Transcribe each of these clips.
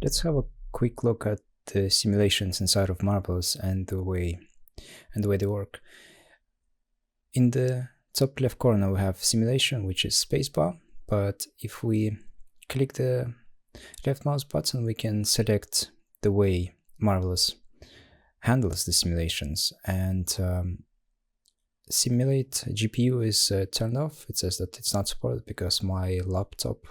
Let's have a quick look at the simulations inside of Marvelous and the way they work. In the top left corner we have simulation, which is spacebar, but if we click the left mouse button we can select the way Marvelous handles the simulations, and simulate GPU is turned off. It says that it's not supported because my laptop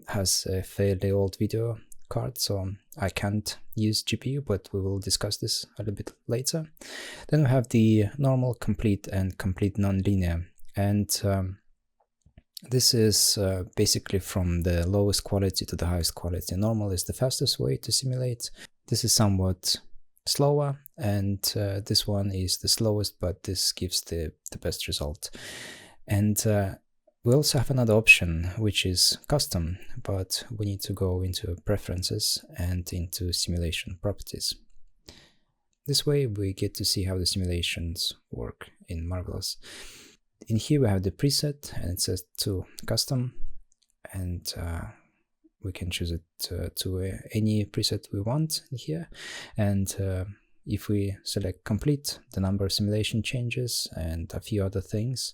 has a fairly old video card, so I can't use GPU, but we will discuss this a little bit later. Then we have the normal, complete, and complete nonlinear, and this is basically from the lowest quality to the highest quality. Normal is the fastest way to simulate. This is somewhat slower, and this one is the slowest, but this gives the best result. And we also have another option, which is custom, but we need to go into preferences and into simulation properties. This way we get to see how the simulations work in Marvelous. In here we have the preset, and it says to custom, and we can choose it to any preset we want in here. And if we select complete, the number of simulation changes and a few other things.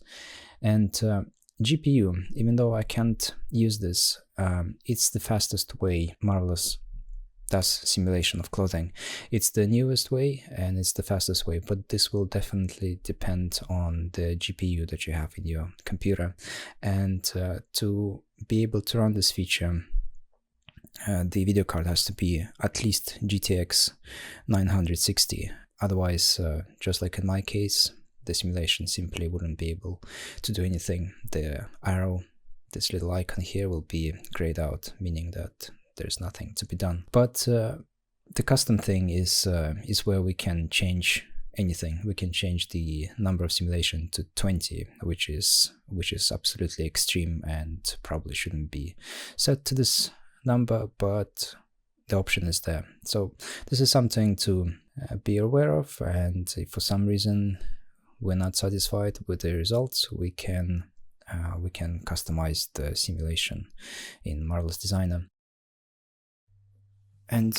And GPU, even though I can't use this, it's the fastest way Marvelous does simulation of clothing. It's the newest way and it's the fastest way, but this will definitely depend on the GPU that you have in your computer. And to be able to run this feature, the video card has to be at least GTX 960. Otherwise, just like in my case, the simulation simply wouldn't be able to do anything. The arrow, this little icon here, will be grayed out, meaning that there's nothing to be done. But the custom thing is where we can change anything. We can change the number of simulation to 20, which is absolutely extreme and probably shouldn't be set to this number, but the option is there. So this is something to be aware of, and if for some reason we're not satisfied with the results, we can customize the simulation in Marvelous Designer. And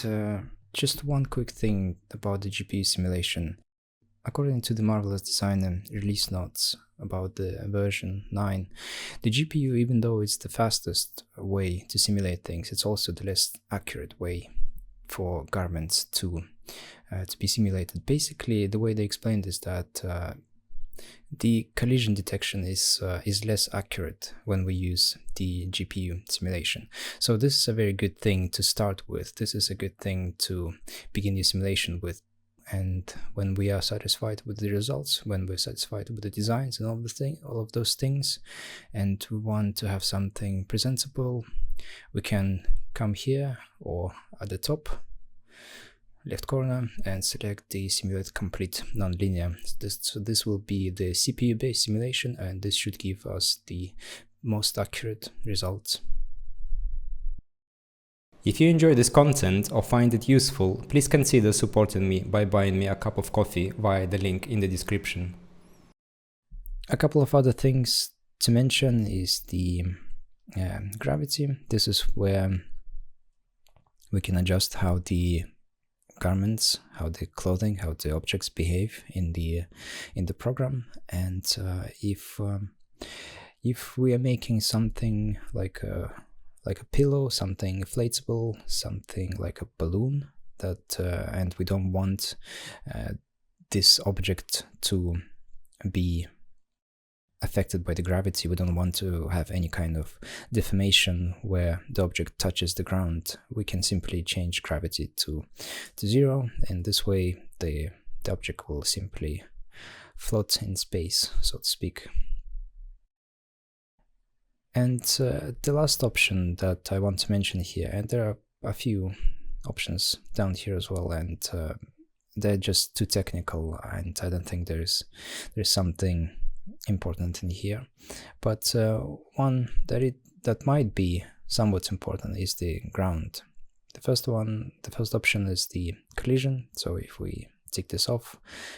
just one quick thing about the GPU simulation. According to the Marvelous Designer release notes about the version 9, the GPU, even though it's the fastest way to simulate things, it's also the less accurate way for garments to be simulated. Basically, the way they explained is that the collision detection is less accurate when we use the GPU simulation. So this is a very good thing to start with. This is a good thing to begin your simulation with. And when we are satisfied with the results, when we're satisfied with the designs and all of those things, and we want to have something presentable, we can come here or at the top left corner and select the simulate complete nonlinear. So this will be the CPU based simulation, and this should give us the most accurate results. If you enjoy this content or find it useful, please consider supporting me by buying me a cup of coffee via the link in the description. A couple of other things to mention is the gravity. This is where we can adjust how the garments, how the clothing, how the objects behave in the program. And if we are making something like a pillow, something inflatable, something like a balloon, that and we don't want this object to be affected by the gravity, we don't want to have any kind of deformation where the object touches the ground, we can simply change gravity to 0, and this way the object will simply float in space, so to speak. And the last option that I want to mention here, and there are a few options down here as well, and they're just too technical, and I don't think there's something important in here. But one that might be somewhat important is the ground. The first option is the collision. So if we tick this off,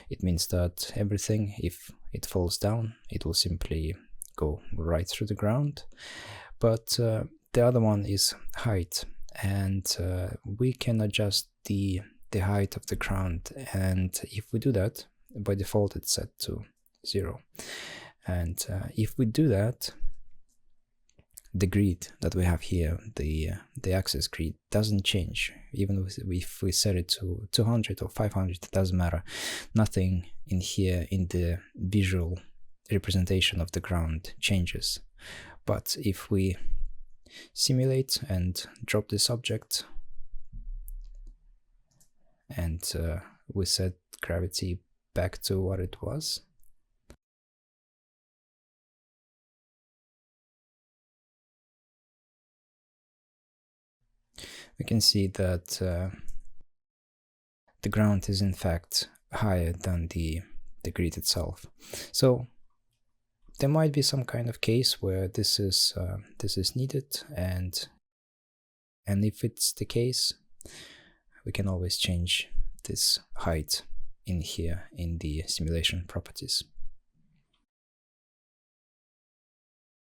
it means that everything, if it falls down, it will simply go right through the ground. But the other one is height, and we can adjust the height of the ground, and if we do that, by default it's set to 0, and if we do that, the grid that we have here, the axis grid, doesn't change. Even if we set it to 200 or 500, it doesn't matter. Nothing in here in the visual representation of the ground changes. But if we simulate and drop this object, and we set gravity back to what it was, we can see that the ground is in fact higher than the grid itself. So there might be some kind of case where this is needed, and if it's the case, we can always change this height in here in the simulation properties.